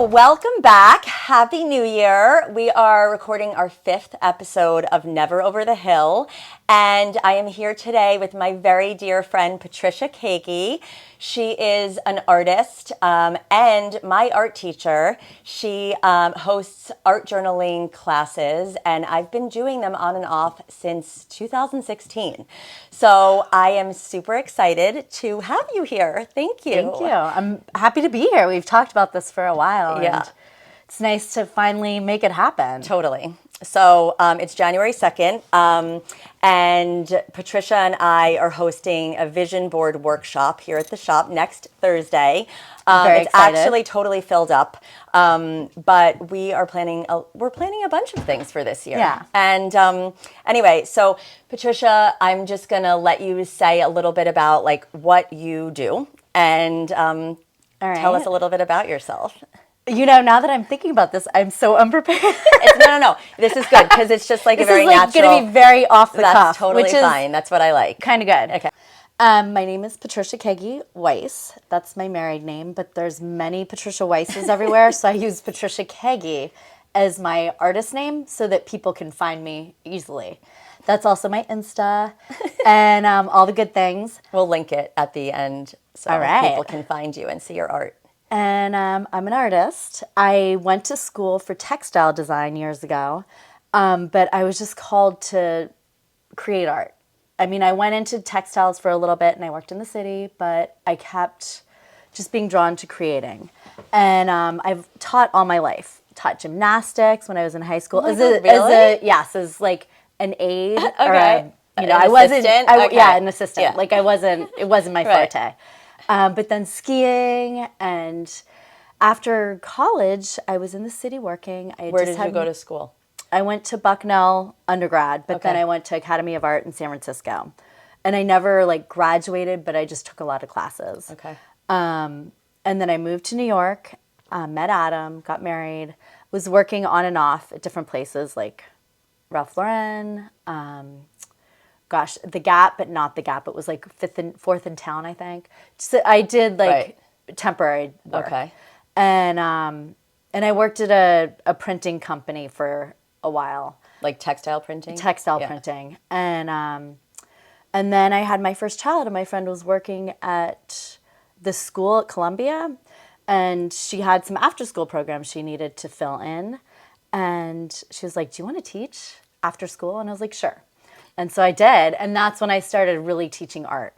welcome back. Happy New Year. We are recording our 5th episode of Never Over the Hill, and I am here today with my very dear friend Patricia Kaegi. She is an artist and my art teacher. She hosts art journaling classes, and I've been doing them on and off since 2016. So I am super excited to have you here. Thank you. Thank you. I'm happy to be here. We've talked about this for a while. Yeah. And it's nice to finally make it happen. Totally. So it's January 2nd, and Patricia and I are hosting a vision board workshop here at the shop next Thursday. Very it's excited. actually totally filled up, but we're planning a bunch of things for this year. Yeah. And anyway, so Patricia, I'm just gonna let you say a little bit about like what you do and All right. tell us a little bit about yourself. You know, now that I'm thinking about this, I'm so unprepared. No. This is good because it's just like This a very is like natural. going to be very off the That's cuff, totally which is fine. That's what I like. kind of good. Okay. My name is Patricia Kaegi Weiss. That's my married name, but there's many Patricia Weisses everywhere, so I use Patricia Kaegi as my artist name so that people can find me easily. That's also my Insta and all the good things. We'll link it at the end so All right. people can find you and see your art. And I'm an artist. I went to school for textile design years ago, but I was just called to create art. I mean, I went into textiles for a little bit and I worked in the city, but I kept just being drawn to creating. And I've taught all my life. Taught gymnastics when I was in high school. Oh my God, really? Yes, as like an aide. Okay. Or An I wasn't. assistant? Okay. Yeah, an assistant. Yeah. Like it wasn't my Right. forte. But then skiing, and after college, I was in the city working. Where did you go to school? I went to Bucknell undergrad, but then Okay. I went to Academy of Art in San Francisco. And I never like graduated, but I just took a lot of classes. Okay. And then I moved to New York, met Adam, got married, was working on and off at different places like Ralph Lauren, The Gap, but not The Gap. It was like fourth in town, I think. So I did like temporary work. Okay. And I worked at a printing company for a while. Like textile printing? Textile Yeah. printing. And then I had my first child, and my friend was working at the school at Columbia, and she had some after-school programs she needed to fill in. And she was like, "Do you want to teach after school?" And I was like, "Sure." And so I did, and that's when I started really teaching art.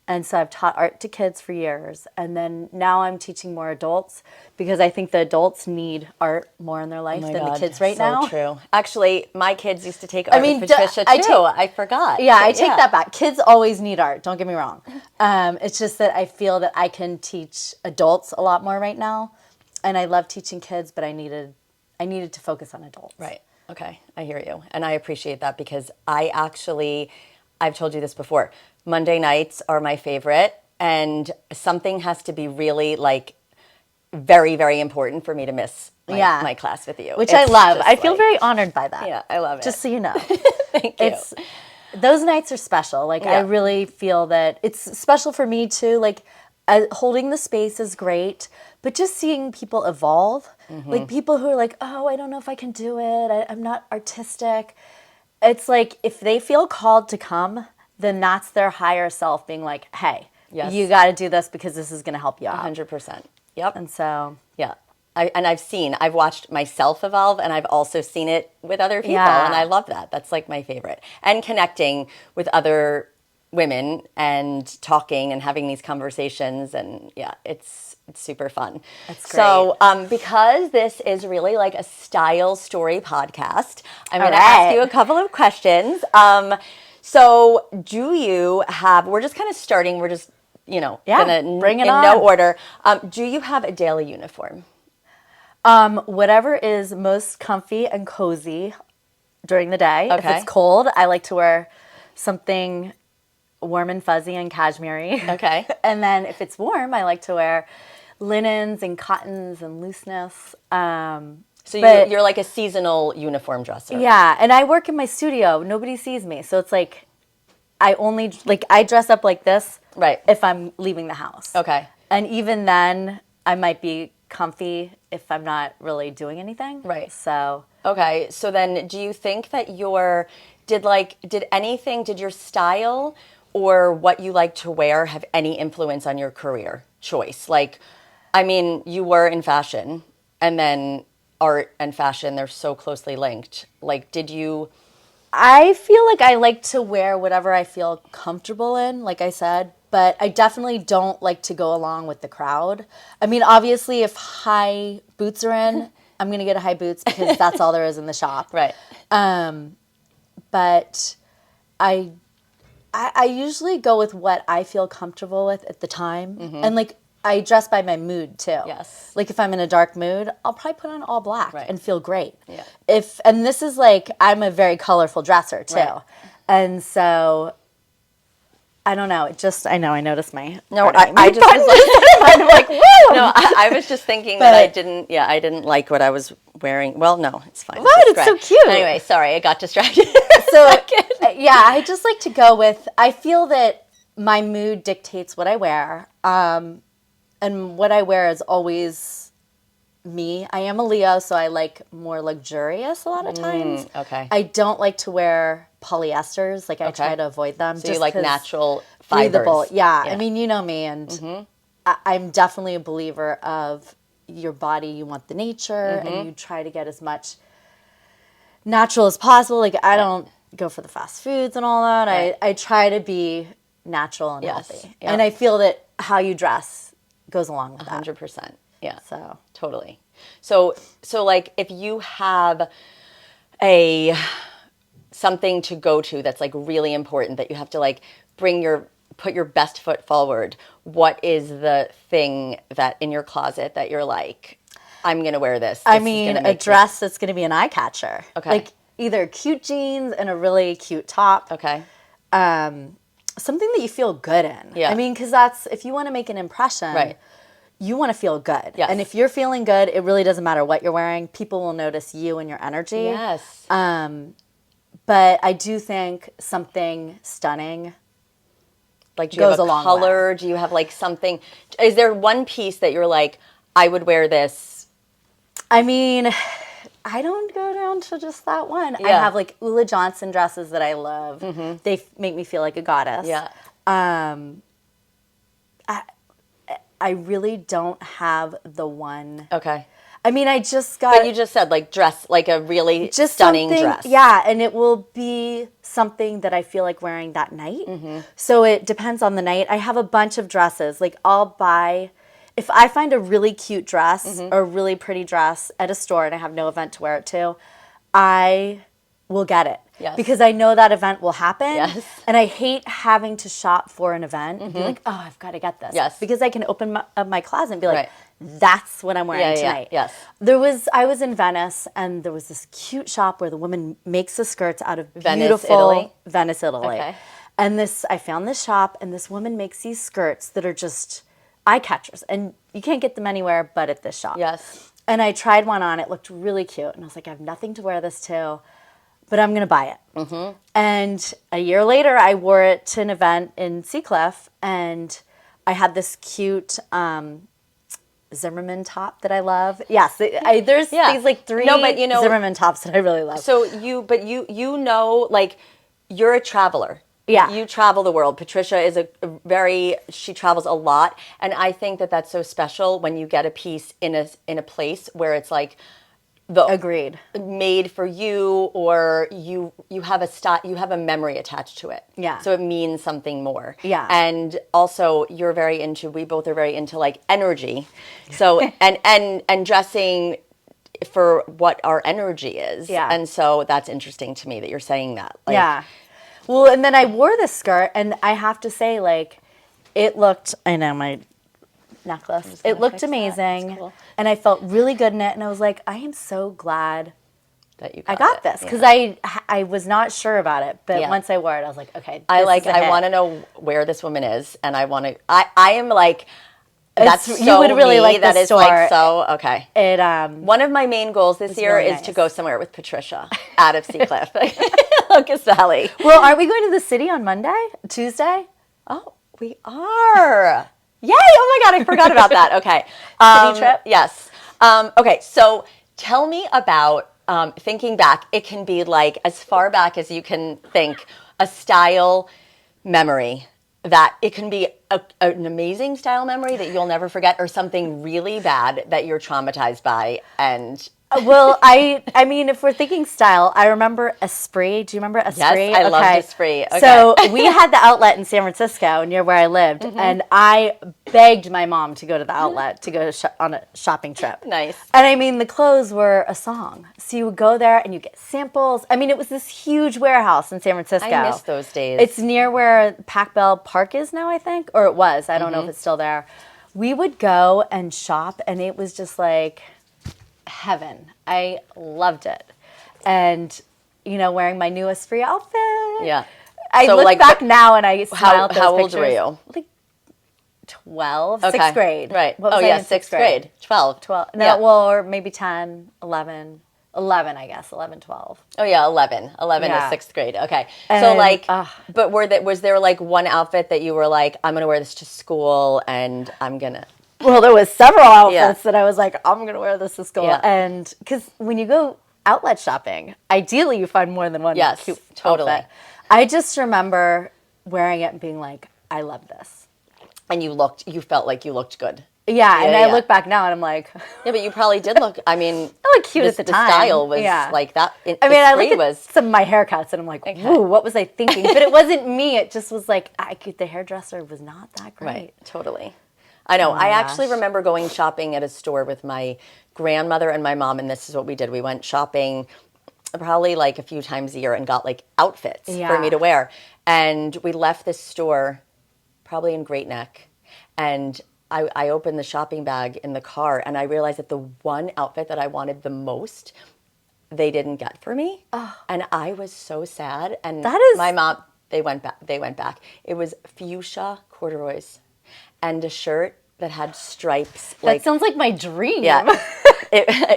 And so I've taught art to kids for years, and then now I'm teaching more adults because I think the adults need art more in their life than the kids right now. So true. Actually, my kids used to take art mean, with Patricia too. I forgot. Yeah, I take that back. Kids always need art, don't get me wrong. It's just that I feel that I can teach adults a lot more right now, and I love teaching kids, but I needed to focus on adults. Right. Okay. I hear you. And I appreciate that because I've told you this before, Monday nights are my favorite, and something has to be really like very, very important for me to miss my class with you. Which I love. I feel like, very honored by that. Yeah, I love it. Just so you know. Thank you. Those nights are special. Like, I really feel that it's special for me too. Like, holding the space is great, but just seeing people evolve, like people who are like, "Oh, I don't know if I can do it. I'm not artistic." It's like, if they feel called to come, then that's their higher self being like, "Hey, you got to do this because this is going to help you out." 100%. Yep. And so, yeah. I've watched myself evolve, and I've also seen it with other people, Yeah. and I love that. That's like my favorite. And connecting with other women and talking and having these conversations, and it's super fun. That's great. So because this is really like a style story podcast, I'm going to right. ask you a couple of questions. So do you have, we're just kind of starting, we're just, gonna bring it in on. no order. Do you have a daily uniform? whatever is most comfy and cozy during the day. If Okay. it's cold, I like to wear something warm and fuzzy and cashmere. Okay. And then if it's warm, I like to wear linens and cottons and looseness. So But- you're like a seasonal uniform dresser. Yeah, and I work in my studio. Nobody sees me. So it's like I dress up like this Right. if I'm leaving the house. Okay. And even then, I might be comfy if I'm not really doing anything. Right. So Okay, so then do you think that did your style or what you like to wear have any influence on your career choice? Like, I mean, you were in fashion, and then art and fashion, they're so closely linked. Like, I feel like I like to wear whatever I feel comfortable in, like I said, but I definitely don't like to go along with the crowd. I mean, obviously, if high boots are in, I'm going to get high boots because that's all there is in the shop. Right. But I usually go with what I feel comfortable with at the time. And like, I dress by my mood too. Yes. Like if I'm in a dark mood, I'll probably put on all black Right. and feel great. Yeah. And this is like, I'm a very colorful dresser too. Right. And so I don't know. I noticed my. No, I just was like, I'm like, whoa. No, I was just thinking that I didn't like what I was wearing. Well, no, it's fine. What? It's so cute. Anyway, sorry, I got distracted. So yeah, I just like to go with, I feel that my mood dictates what I wear. And what I wear is always me. I am a Leo, so I like more luxurious a lot of times. Okay. I don't like to wear polyesters. Like I try to avoid them. So you like natural fibers. Breathable. Yeah. I mean, you know me, and I'm definitely a believer of your body. You want the nature, and you try to get as much natural as possible. Like I don't go for the fast foods and all that. Right. I try to be natural and healthy. Yep. And I feel that how you dress goes along with that. 100%. Yeah. So Totally. So like if you have something to go to that's like really important that you have to like put your best foot forward, what is the thing that in your closet that you're like, I'm going to wear this? I mean, a dress that's going to be an eye catcher. Okay. Like either cute jeans and a really cute top. Okay. Something that you feel good in. Yeah. I mean, because that's, if you want to make an impression, Right. you want to feel good. Yes. And if you're feeling good, it really doesn't matter what you're wearing. People will notice you and your energy. Yes. But I do think something stunning Like, do you goes have a a long color? Do you have like something? Is there one piece that you're like, I would wear this? I mean, I don't go down to just that one. I Yeah. have like Ulla Johnson dresses that I love. They make me feel like a goddess. Yeah. I really don't have the one. Okay. I mean, I just got. But you just said like dress, like a really just stunning something- dress. Yeah, and it will be something that I feel like wearing that night. So it depends on the night. I have a bunch of dresses. Like I'll buy, if I find a really cute dress or a really pretty dress at a store and I have no event to wear it to, I will get it. Yes. Because I know that event will happen. Yes. And I hate having to shop for an event and be like, oh, I've got to get this. Yes. Because I can open up my closet and be like, Right. that's what I'm wearing Yeah, yeah, tonight. yes. I was in Venice and there was this cute shop where the woman makes the skirts out of Venice, beautiful Italy? Venice, Italy. Okay. And I found this shop and this woman makes these skirts that are just eye catchers and you can't get them anywhere but at this shop. Yes. And I tried one on, it looked really cute and I was like, I have nothing to wear this to, but I'm going to buy it. And a year later I wore it to an event in Seacliff and I had this cute Zimmerman top that I love. Yes, there's these like three Zimmerman tops that I really love. So you know, like you're a traveler. Yeah. You travel the world. Patricia is she travels a lot. And I think that that's so special when you get a piece in a place where it's like Agreed. made for you, or you have a memory attached to it. Yeah. So it means something more. Yeah. And also we both are very into like energy. So and dressing for what our energy is. Yeah. And so that's interesting to me that you're saying that. Like, yeah. Well, and then I wore this skirt and I have to say like it looked, I know my necklace. It looked amazing. That's cool. And I felt really good in it and I was like, I am so glad that you I got this because I was not sure about it, but once I wore it I was like, okay, I want to know where this woman is, and I want to I am like that's so you would really me. like that this is store. like so okay. It one of my main goals this year really is nice. to go somewhere with Patricia out of Seacliff. Locust Valley. Well, aren't we going to the city on Monday? Tuesday? Oh, we are. Yay! Oh my God, I forgot about that. Okay. City trip? Yes. Okay, so tell me about thinking back. It can be like as far back as you can think, a style memory that it can be an amazing style memory that you'll never forget, or something really bad that you're traumatized by. And Well, I mean, if we're thinking style, I remember Esprit. Do you remember Esprit? yes, I loved Esprit. Okay. So we had the outlet in San Francisco near where I lived, and I begged my mom to go to the outlet to go on a shopping trip. Nice. And I mean, the clothes were a song. So you would go there and you get samples. I mean, it was this huge warehouse in San Francisco. I miss those days. It's near where Pac Bell Park is now, I think, or it was. I don't know if it's still there. We would go and shop, and it was just like heaven. I loved it. And, you know, wearing my new Esprit outfit. Yeah. I So, look like, back now and I smile at those how old pictures. were you? Like 12, Okay. 6th grade. Right. What was Oh I yeah, in sixth grade. 12. 12. No, Yeah. well, or maybe 10, 11. 11, I guess. 11, 12. Oh yeah, 11. 11 Yeah. is sixth grade. Okay. So And, like, but was there like one outfit that you were like, I'm gonna wear this to school, and I'm gonna. Well, there was several outfits Yeah. that I was like, I'm going to wear this to school. Yeah. And because when you go outlet shopping, ideally you find more than one Yes, cute totally. outfit. I just remember wearing it and being like, I love this. And you felt like you looked good. Yeah, and yeah. I look back now and I'm like, Yeah, but you probably did look. I mean, I look cute at the the time. style was Yeah. like that. I mean, I look Esprit at some of my haircuts and I'm like, Okay. whoa, what was I thinking? But it wasn't me. It just was like, the hairdresser was not that great. Right, totally. I know. I actually remember going shopping at a store with my grandmother and my mom, and this is what we did. We went shopping probably like a few times a year and got like outfits for me to wear. And we left this store probably in Great Neck, and I opened the shopping bag in the car, and I realized that the one outfit that I wanted the most, they didn't get for me. And I was so sad. And That is- my mom, they went back. It was fuchsia corduroys and a shirt that had stripes. That sounds like my dream. Yeah.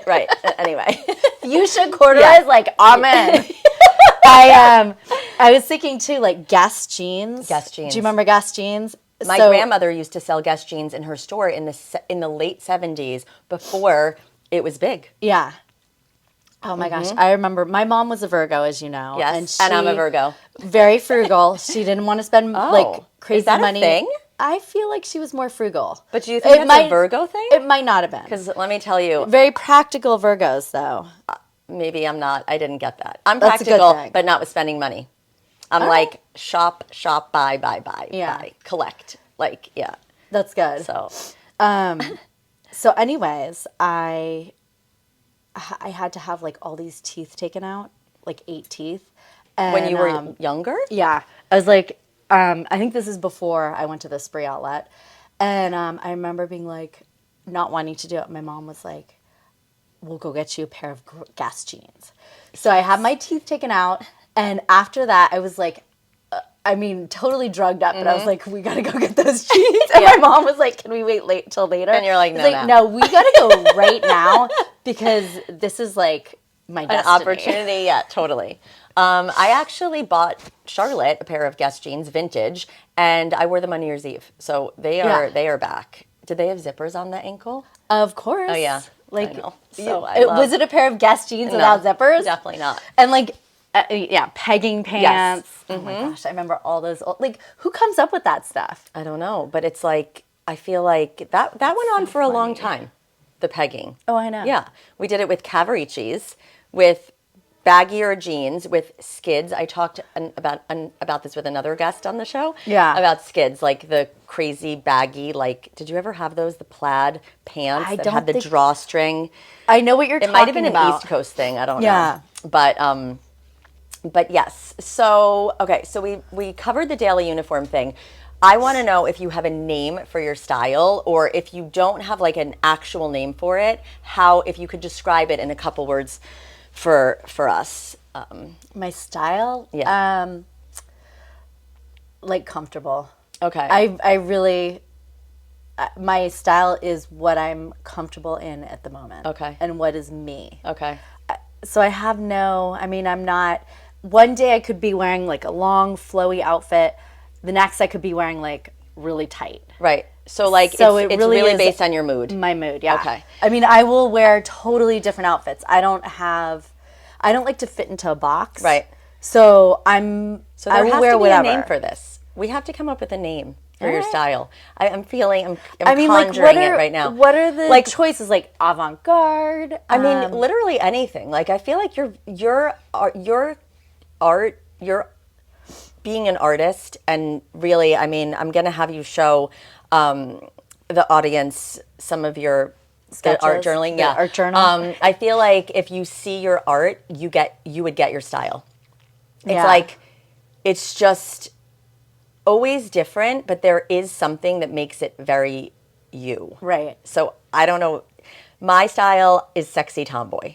Right. Anyway. Fuchsia corduroys, Yeah. like, amen. I was thinking too, like Guess jeans. Guess jeans. Do you remember Guess jeans? My grandmother used to sell Guess jeans in her store in the late 70s before it was big. Yeah. Oh my gosh, I remember my mom was a Virgo, as you know. Yes, and I'm a Virgo. Very frugal. She didn't want to spend like crazy is that money. A thing? I feel like she was more frugal. But do you think that's a Virgo thing? It might not have been. Because let me tell you, Very practical Virgos, though. maybe I'm not. I didn't get that. I'm That's a good practical, thing. but not with spending money. I'm like shop, buy, Yeah. buy, collect. Like, yeah. That's good. So So, anyways, I had to have like all these teeth taken out, like 8 teeth. And, when you were younger? yeah, I was like, I think this is before I went to the Spree outlet, and I remember being like, not wanting to do it. My mom was like, "We'll go get you a pair of Guess jeans." So I had my teeth taken out, and after that, I was like, totally drugged up, but I was like, we gotta go get those jeans. And my mom was like, can we wait till later? And you're like, I was no, we gotta go right now because this is like my destiny. An opportunity, yeah, totally. I actually bought Charlotte a pair of Guess jeans, vintage, and I wore them on New Year's Eve. So they are back. Did they have zippers on the ankle? Of course. Oh yeah, Like, I know. was it a pair of Guess jeans without zippers? Definitely not. And like, pegging pants. Yes. Oh my gosh, I remember all those. Like, who comes up with that stuff? I don't know, but it's like I feel like that went on for a long time. The pegging. Oh, I know. Yeah, we did it with Cavaricis, with baggier jeans, with skids. I talked about this with another guest on the show. Yeah. About skids, like the crazy baggy. Like, did you ever have those? The plaid pants that had the drawstring. I know what you're talking about. It might have been an East Coast thing. I don't Yeah. know. But yes. So okay. So we covered the daily uniform thing. I want to know if you have a name for your style, or if you don't have like an actual name for it, if you could describe it in a couple words for us. My style? Yeah. Like comfortable. Okay. I really, my style is what I'm comfortable in at the moment. Okay. And what is me. Okay. So I have I'm not, one day I could be wearing like a long flowy outfit. The next I could be wearing like really tight. Right. So like it's really based on your mood. My mood, yeah. Okay. I mean, I will wear totally different outfits. I don't like to fit into a box. Right. So So I there will has wear to be whatever. a name for this. We have to come up with a name for your right. style. I'm conjuring it right now. What are the choices? Like avant-garde? I mean, literally anything. Like I feel like your art, you're being an artist, and really, I mean, I'm gonna have you show the audience some of your Sketches, art journaling. the Yeah, art journal. I feel like if you see your art, you would get your style. It's Yeah. like it's just always different, but there is something that makes it very you. Right. So I don't know. My style is sexy tomboy.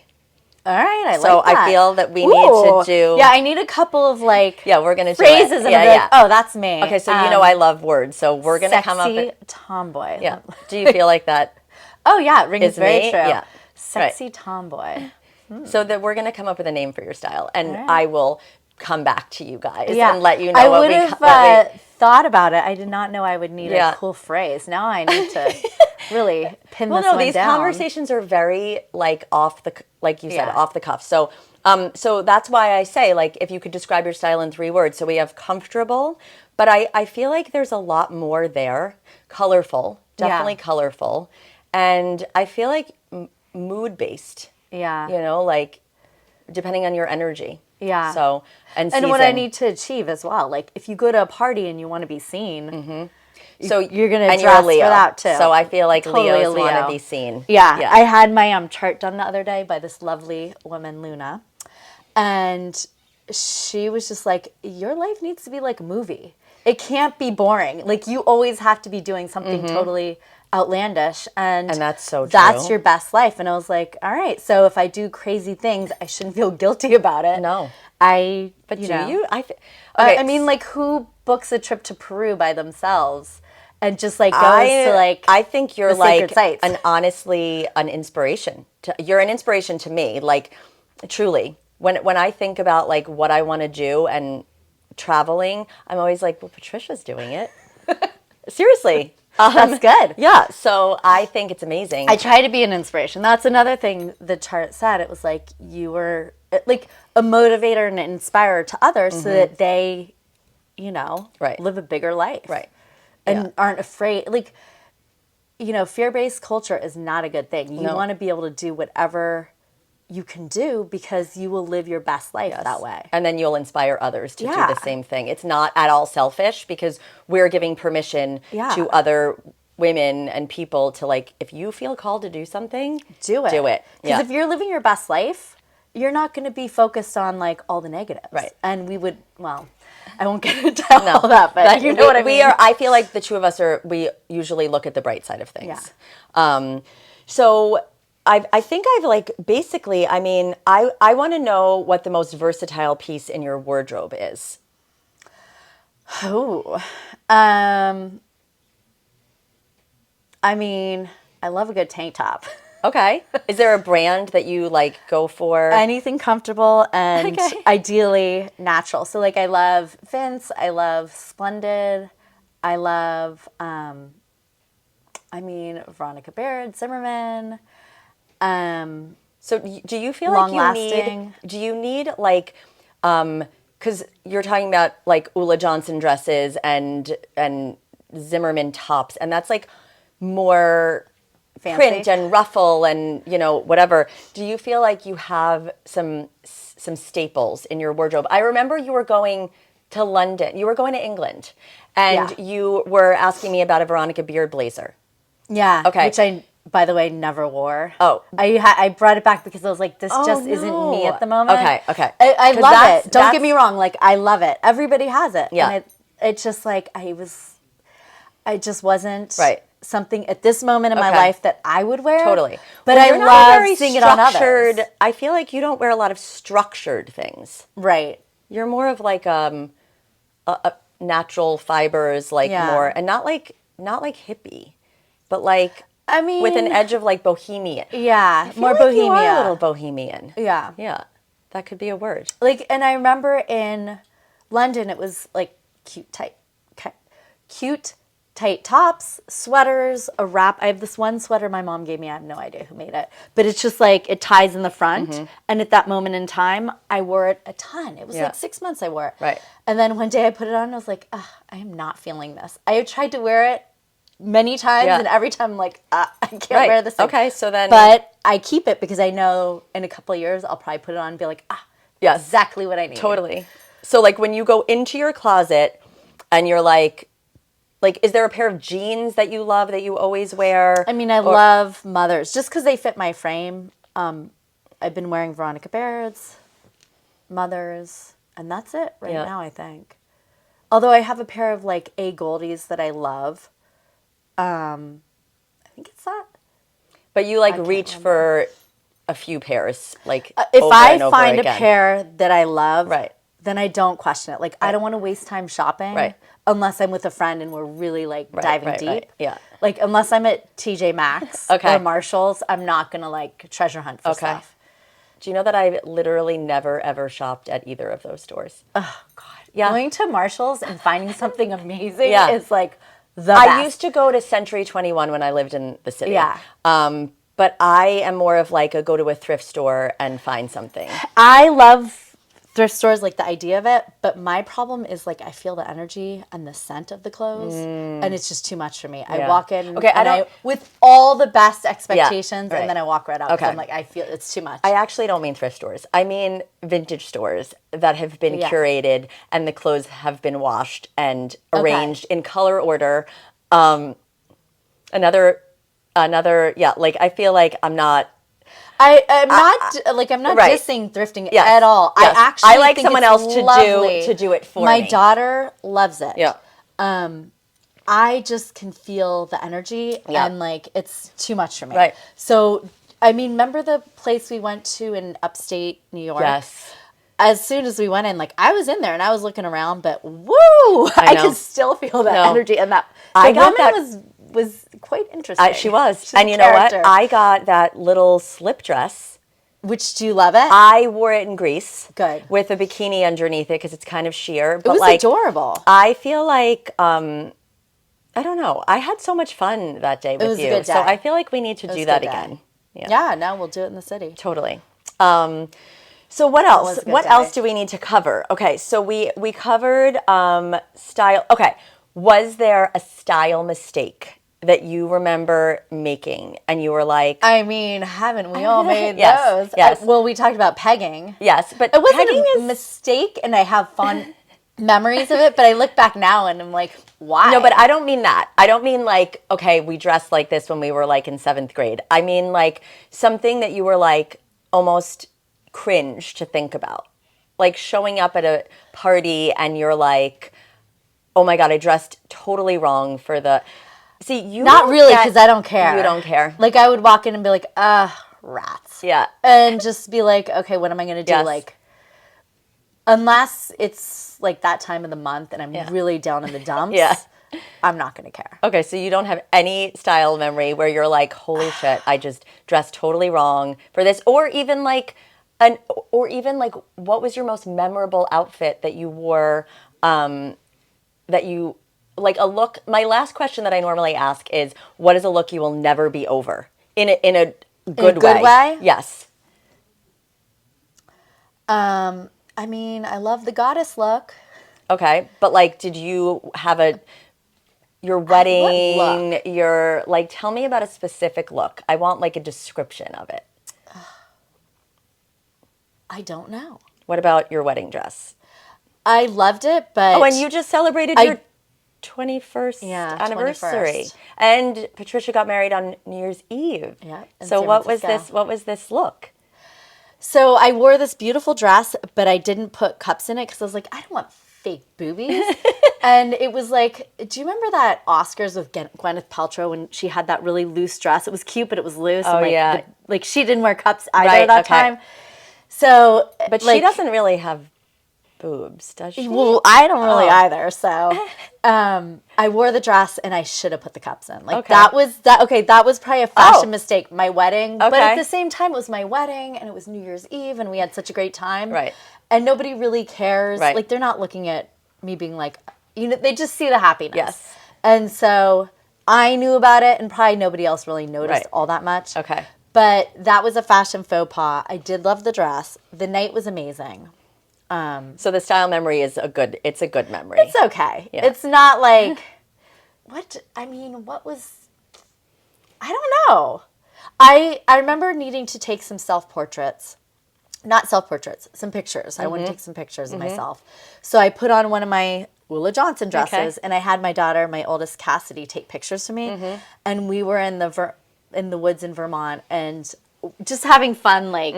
All right, I So like that. I feel that we need to do. Yeah, I need a couple of like Yeah, we're gonna do phrases, it. and Yeah, I'll be yeah. like, oh, that's me. Okay, so you know I love words, so we're gonna come up. Sexy tomboy. Yeah. Do you feel like that? Oh yeah, it rings Is very me? true. Yeah. Sexy tomboy. So that we're gonna come up with a name for your style, and right. I will come back to you guys Yeah, and let you know I what would we have thought about it. I did not know I would need Yeah. a cool phrase. Now I need to really pin Well, this no, one these down. conversations are very like like you said, Yeah. off the cuff. So, so that's why I say like if you could describe your style in 3 words. So we have comfortable, but I feel like there's a lot more there. Colorful, definitely colorful, and I feel like mood based. Yeah. You know, like depending on your energy. Yeah. So and what I season. need to achieve as well. Like if you go to a party and you want to be seen, So you're gonna and dress you're a Leo. for that too. So I feel like Totally Leos a want to Leo. be seen. Yeah, I had my chart done the other day by this lovely woman, Luna, and she was just like, "Your life needs to be like a movie. It can't be boring. Like you always have to be doing something totally outlandish, and that's so That's true. your best life." And I was like, "All right, so if I do crazy things, I shouldn't feel guilty about it." No. But Do know, you? Okay, I mean, like who books a trip to Peru by themselves and just like goes to like? I think you're the sacred like sites. an inspiration. You're an inspiration to me. Like truly, when I think about like what I want to do and traveling, I'm always like, well, Patricia's doing it. Seriously. That's good. Yeah. So I think it's amazing. I try to be an inspiration. That's another thing the chart said. It was like you were like a motivator and an inspirer to others so that they, Right. live a bigger life. Right. And Yeah. aren't afraid. Like, fear-based culture is not a good thing. You No. want to be able to do whatever you can do because you will live your best life that way. And then you'll inspire others to Yeah. do the same thing. It's not at all selfish because we're giving permission to other women and people to like, if you feel called to do something, Do it. Do it. Because Yeah. if you're living your best life, you're not going to be focused on like all the negatives. Right. And I won't get into all that, but you know what I mean. I feel like the two of us we usually look at the bright side of things. Yeah. So I think I've like basically, I mean, I want to know what the most versatile piece in your wardrobe is. Oh, I mean, I love a good tank top. Okay. Is there a brand that you like go for? Anything comfortable and Okay. ideally natural. So like I love Vince, I love Splendid, I love Veronica Baird, Zimmerman. So do you feel like Long-lasting. do you need like, because you're talking about like Ulla Johnson dresses and Zimmerman tops, and that's like more Fancy. print and ruffle and whatever. Do you feel like you have some staples in your wardrobe? I remember you were going to London. You were going to England, and you were asking me about a Veronica Beard blazer. Yeah. Okay. Which I, by the way, never wore. Oh. I brought it back because I was like, this Oh, just isn't no. me at the moment. Okay. I 'Cause love it. Don't that's- get me wrong. Like, I love it. Everybody has it. Yeah. And it's just like, I just wasn't Right. something at this moment in my Okay. life that I would wear. Totally. But Well, I you're not love very seeing it on others. I feel like you don't wear a lot of structured things. Right. You're more of like a natural fibers, like Yeah. more, and not like hippie, but like I mean, with an edge of like bohemian. yeah, I feel more like bohemia. You are a little bohemian. Yeah. Yeah, that could be a word. Like, and I remember in London, it was like cute tight tops, sweaters, a wrap. I have this one sweater my mom gave me. I have no idea who made it. But it's just like it ties in the front. And at that moment in time, I wore it a ton. It was like 6 months I wore it. Right. And then one day I put it on and I was like, I am not feeling this. I have tried to wear it many times and every time I'm like, I can't wear this thing. Okay, so then... But I keep it because I know in a couple of years I'll probably put it on and be like, exactly what I need. Totally. So like when you go into your closet and you're like, is there a pair of jeans that you love that you always wear? I mean, I love Mothers just because they fit my frame. I've been wearing Veronica Baird's, Mothers, and that's it now, I think. Although I have a pair of like A. Goldies that I love. I think it's that. But you like reach for a few pairs, like if over I and over find again. a pair that I love, Right. then I don't question it. Like I don't want to waste time shopping, Right. unless I'm with a friend and we're really like diving deep. Right. Yeah. Like unless I'm at TJ Maxx Okay. or Marshalls, I'm not gonna like treasure hunt for stuff. Do you know that I've literally never ever shopped at either of those stores? Oh God, Yeah. going to Marshalls and finding something amazing Yeah. is like the best. I used to go to Century 21 when I lived in the city. Yeah. But I am more of like a go to a thrift store and find something. I love thrift stores, like the idea of it, but my problem is like I feel the energy and the scent of the clothes, and it's just too much for me. I walk in, with all the best expectations, right. and then I walk right out. Okay. I'm like, I feel it's too much. I actually don't mean thrift stores. I mean vintage stores that have been curated and the clothes have been washed and arranged in color order. Another, like I feel like I'm not. I'm not right. dissing thrifting at all. Yes. I like think someone it's else lovely. to do it for my me. daughter loves it. Yeah. I just can feel the energy and like it's too much for me. Right. So I mean, remember the place we went to in upstate New York? Yes. As soon as we went in, like I was in there and I was looking around, but woo! I could still feel that energy and that was quite interesting. She was. She's and you character. know what? I got that little slip dress. Which, do you love it? I wore it in Greece. Good. With a bikini underneath it because it's kind of sheer. But it was like, adorable. I feel like, I don't know. I had so much fun that day with you. It was a good day. So I feel like we need to do that again. Yeah, no, we'll do it in the city. Totally. So what else? What day. else do we need to cover? Okay, so we covered style. Okay, was there a style mistake that you remember making and you were like, I mean, haven't we all made Yes, those? yes. Well, we talked about pegging. yes, but It wasn't pegging a mistake, and I have fond memories of it, but I look back now and I'm like, why? No, but I don't mean that. I don't mean like, okay, we dressed like this when we were like in 7th grade. I mean like something that you were like almost cringe to think about. Like showing up at a party and you're like, oh my God, I dressed totally wrong for the... See, you Not really, because I don't care. You don't care. Like, I would walk in and be like, rats. Yeah. And just be like, okay, what am I going to do? Yes. Like, unless it's like that time of the month and I'm really down in the dumps, I'm not going to care. Okay, so you don't have any style memory where you're like, holy shit, I just dressed totally wrong for this, or even like what was your most memorable outfit that you wore, that you like a look. My last question that I normally ask is, what is a look you will never be over in a good way? Yes. I mean, I love the goddess look. Okay, but like, did you have your wedding, your like? Tell me about a specific look. I want like a description of it. I don't know. What about your wedding dress? I loved it, but... Oh, and you just celebrated your 21st anniversary. 21st. And Patricia got married on New Year's Eve. Yeah. So what was this look? So I wore this beautiful dress, but I didn't put cups in it because I was like, I don't want fake boobies. And it was like, do you remember that Oscars with Gwyneth Paltrow when she had that really loose dress? It was cute, but it was loose. Oh, and yeah. Like she didn't wear cups either that time. So, but like, she doesn't really have boobs, does she? Well, I don't really either. So, I wore the dress and I should have put the cups in. Like that was probably a fashion mistake. My wedding, but at the same time, it was my wedding and it was New Year's Eve and we had such a great time. Right. And nobody really cares. Right. Like they're not looking at me being like, they just see the happiness. Yes. And so I knew about it, and probably nobody else really noticed Right. all that much. Okay. But that was a fashion faux pas. I did love the dress. The night was amazing. So the style memory is it's a good memory. It's okay. Yeah. It's not like, what was, I don't know. I remember needing to take some self-portraits. Not self-portraits, some pictures. I wanted to take some pictures of myself. So I put on one of my Ulla Johnson dresses, and I had my daughter, my oldest Cassidy, take pictures for me. And we were in the woods in Vermont, and just having fun, like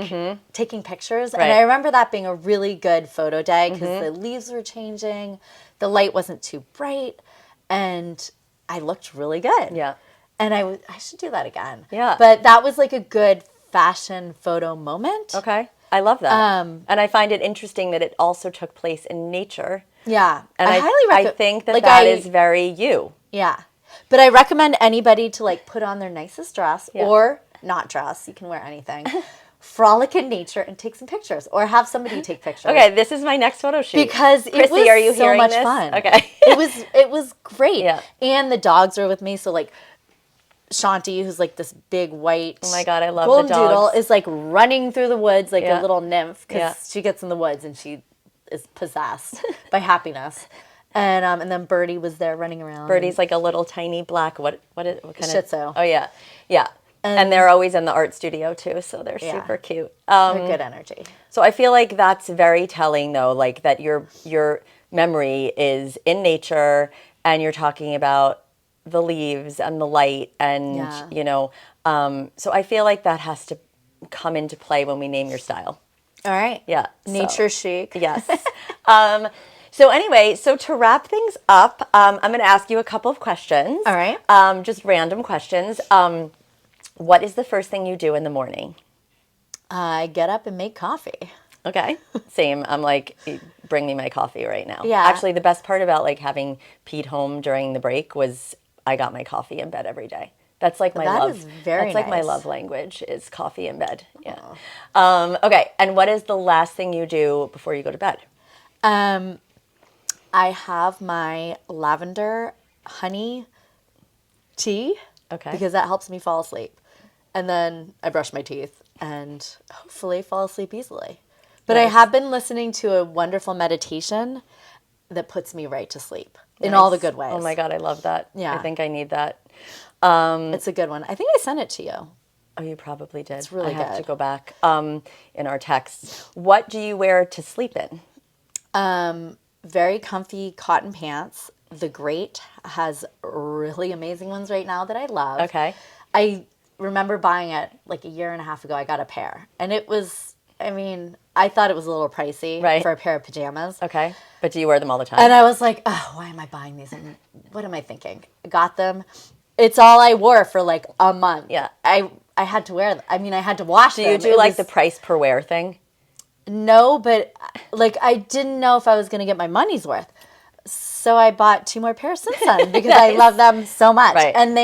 taking pictures. Right. And I remember that being a really good photo day because the leaves were changing, the light wasn't too bright, and I looked really good. Yeah. And I should do that again. Yeah. But that was like a good fashion photo moment. Okay. I love that. And I find it interesting that it also took place in nature. Yeah. And I highly recommend. I think that is very you. Yeah. But I recommend anybody to like put on their nicest dress Yeah. or not dress. You can wear anything. Frolic in nature and take some pictures, or have somebody take pictures. Okay, this is my next photo shoot. Because Chrissy, it was are you so hearing much this? fun. Okay. It was great. Yeah. And the dogs were with me, so like Shanti, who's like this big white Oh my God, I love golden the dogs. doodle, is like running through the woods like Yeah. a little nymph because Yeah. she gets in the woods and she is possessed by happiness. And then Birdie was there running around. Birdie's like a little tiny black, what kind Shih Tzu. of? Oh yeah, yeah. And they're always in the art studio too, so they're Yeah. super cute. They're good energy. So I feel like that's very telling, though, like that your memory is in nature, and you're talking about the leaves and the light, and Yeah. So I feel like that has to come into play when we name your style. All right. Yeah, Nature chic. Yes. So anyway, so to wrap things up, I'm going to ask you a couple of questions. All right. Just random questions. What is the first thing you do in the morning? I get up and make coffee. Okay. Same. I'm like, bring me my coffee right now. Yeah. Actually, the best part about like having Pete home during the break was I got my coffee in bed every day. That's like my That love. is very That's like my nice. love language is coffee in bed. Yeah. Okay. And what is the last thing you do before you go to bed? I have my lavender honey tea. Okay. Because that helps me fall asleep. And then I brush my teeth and hopefully fall asleep easily. But I Nice. have been listening to a wonderful meditation that puts me right to sleep in all the good ways. Oh my God, I love that. Yeah. I think I need that. It's a good one. I think I sent it to you. Oh, you probably did. It's really I have to good. go back in our texts. What do you wear to sleep in? Very comfy cotton pants. The Great has really amazing ones right now that I love. Okay. I remember buying it like a year and a half ago. I got a pair. And it was, I thought it was a little pricey Right. for a pair of pajamas. Okay. But do you wear them all the time? And I was like, oh, why am I buying these? And what am I thinking? I got them. It's all I wore for like a month. Yeah. I had to wear them. I had to wash do them. you do It like was- the price per wear thing? No, but like I didn't know if I was going to get my money's worth. So I bought 2 more pairs since then because I Nice. love them so much. Right. And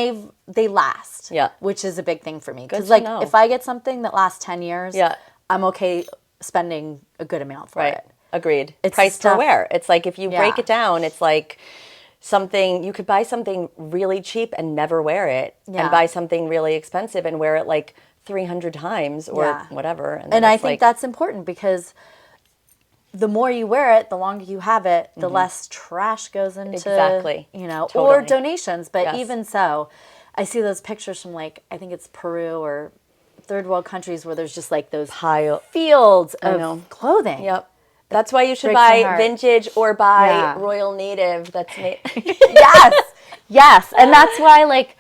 they last. Yeah. Which is a big thing for me. Good Because to like know. if I get something that lasts 10 years, Yeah. I'm okay spending a good amount for Right. it. Agreed. It's Price per stuff- wear. It's like if you break Yeah. it down, it's like something you could buy something really cheap and never wear it, Yeah. and buy something really expensive and wear it like 300 times or Yeah. whatever. And then I it's think like, that's important because the more you wear it, the longer you have it, the less trash goes into, Exactly. or Totally. donations. But Yes. even so, I see those pictures from like, I think it's Peru or third world countries where there's just like those pile. fields know. of clothing. Yep. That's why you should Breaks my buy heart. vintage or buy Yeah. Royal Native. That's made. Yes. And that's why like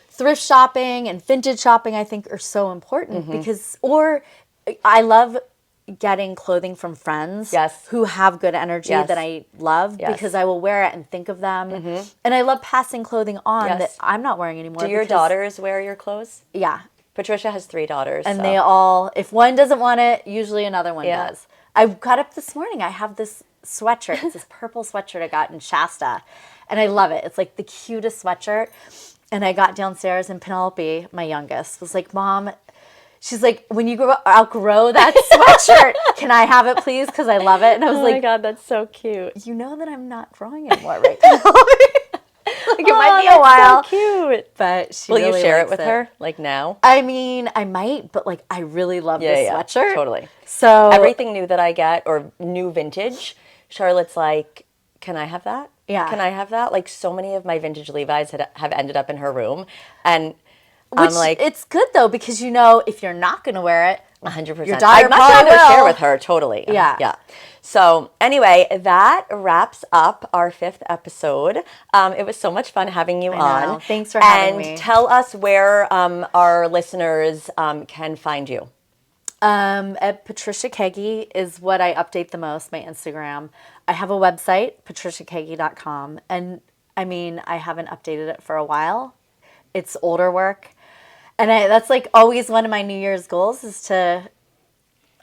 thrift shopping and vintage shopping, I think, are so important because, or I love getting clothing from friends Yes. who have good energy Yes. that I love Yes. because I will wear it and think of them. And I love passing clothing on Yes. that I'm not wearing anymore. Do your because- daughters wear your clothes? Yeah. Patricia has 3 daughters. And so. they all, if one doesn't want it, usually another one Yeah. does. I got up this morning. I have this sweatshirt. It's this purple sweatshirt I got in Shasta. And I love it. It's like the cutest sweatshirt. And I got downstairs and Penelope, my youngest, was like, Mom, she's like, when you outgrow that sweatshirt, can I have it, please? Because I love it. And I was Oh my like, God, that's so cute. you know that I'm not growing anymore, right, Penelope? like it might be a while. So cute. But she Will really you share it likes with her, like now? I mean, I might, but like I really love this sweatshirt. Totally. So Everything new that I get, or new vintage, Charlotte's like, can I have that? Yeah. Can I have that? Like, so many of my vintage Levi's have ended up in her room. And which I'm like, it's good though, because you know if you're not going to wear it, 100%. your daughter I'd much probably rather share will. with her, totally. Yeah. Yeah. So anyway, that wraps up our 5th episode. It was so much fun having you on. Thanks for having me. And tell us where our listeners can find you. At Patricia Kaegi is what I update the most, my Instagram. I have a website, patriciakaegi.com. And I mean, I haven't updated it for a while. It's older work. And that's like always one of my New Year's goals is to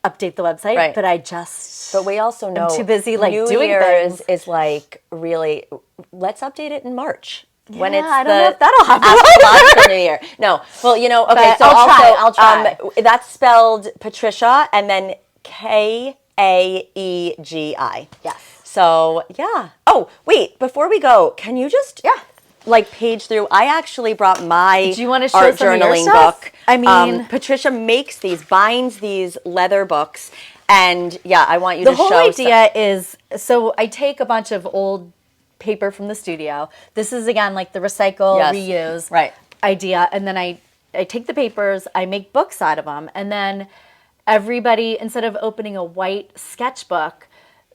update the website. Right. But we also know I'm too busy like New doing Year's things. is like really, let's update it in March. When Yeah, it's I don't know if that'll happen. Ask for New Year. No. Well, you know, okay, But so I'll try. that's spelled Patricia and then Kaegi. Yes. So, yeah. Oh, wait, before we go, can you just like page through? I actually brought my Do you want to show art some of your journaling stuff? book. I mean, Patricia binds these leather books, and I want you the to whole show idea is, so I take a bunch of old paper from the studio. This is again like the recycle, reuse idea, and then I take the papers, I make books out of them, and then everybody, instead of opening a white sketchbook,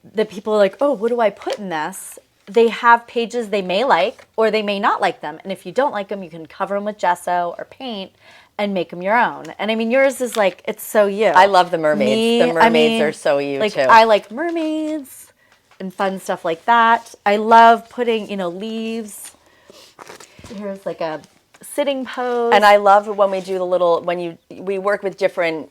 the people are like, oh, what do I put in this? They have pages they may like or they may not like them, and if you don't like them, you can cover them with gesso or paint and make them your own. And I mean, yours is like, it's so you. I love the mermaids. The mermaids are so you like, too. I like mermaids and fun stuff like that. I love putting, leaves. Here's like a sitting pose. And I love when we do we work with different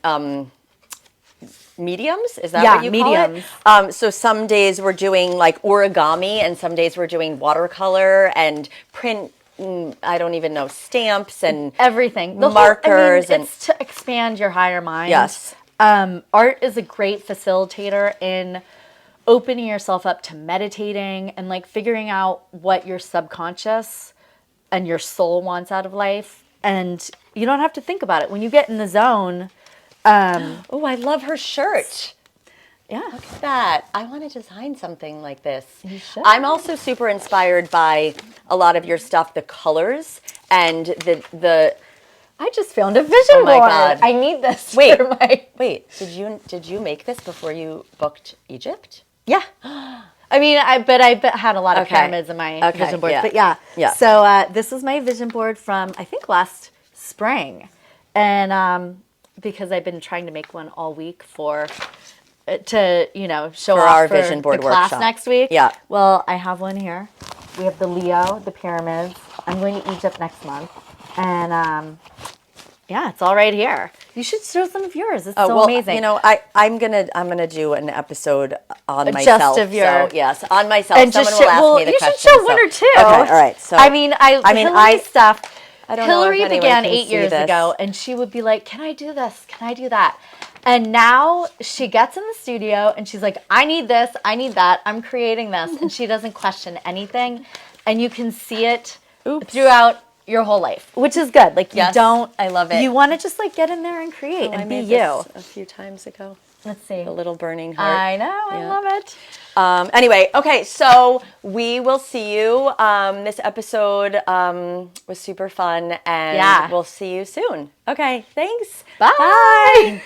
mediums. Is that what you mediums. call it? So some days we're doing like origami, and some days we're doing watercolor and print. I don't even know, stamps and everything. Markers. It's to expand your higher mind. Yes. Art is a great facilitator in opening yourself up to meditating and like figuring out what your subconscious and your soul wants out of life. And you don't have to think about it. When you get in the zone. Oh, I love her shirt. Yeah. Look at that. I want to design something like this. You should. I'm also super inspired by a lot of your stuff, the colors and the I just found a vision board. God. I need this. Wait, for my... wait. Did you make this before you booked Egypt? Yeah. I mean, I had a lot of pyramids in my vision boards. Yeah. But yeah. So this is my vision board from, I think, last spring. And because I've been trying to make one all week to show For off our for vision board the class workshop. next week. Yeah. Well, I have one here. We have the Leo, the pyramids. I'm going to Egypt next month. And it's all right here. You should show some of yours. It's so amazing. You know, I'm gonna do an episode on myself. Just of your on myself. and Someone just will ask me the you question. should show one or two. Okay, all right. So I mean, Hillary's stuff. I don't know if Hillary anyone began can 8 see years this. ago, and she would be like, "Can I do this? Can I do that?" And now she gets in the studio and she's like, "I need this. I need that. I'm creating this," and she doesn't question anything, and you can see it throughout your whole life, which is good. Like, you don't. I love it. You want to just like get in there and create and I be made you. this a few times ago. Let's see. The little burning heart. I know. I love it. Anyway, okay, so we will see you. This episode was super fun, and we'll see you soon. Okay, thanks. Bye.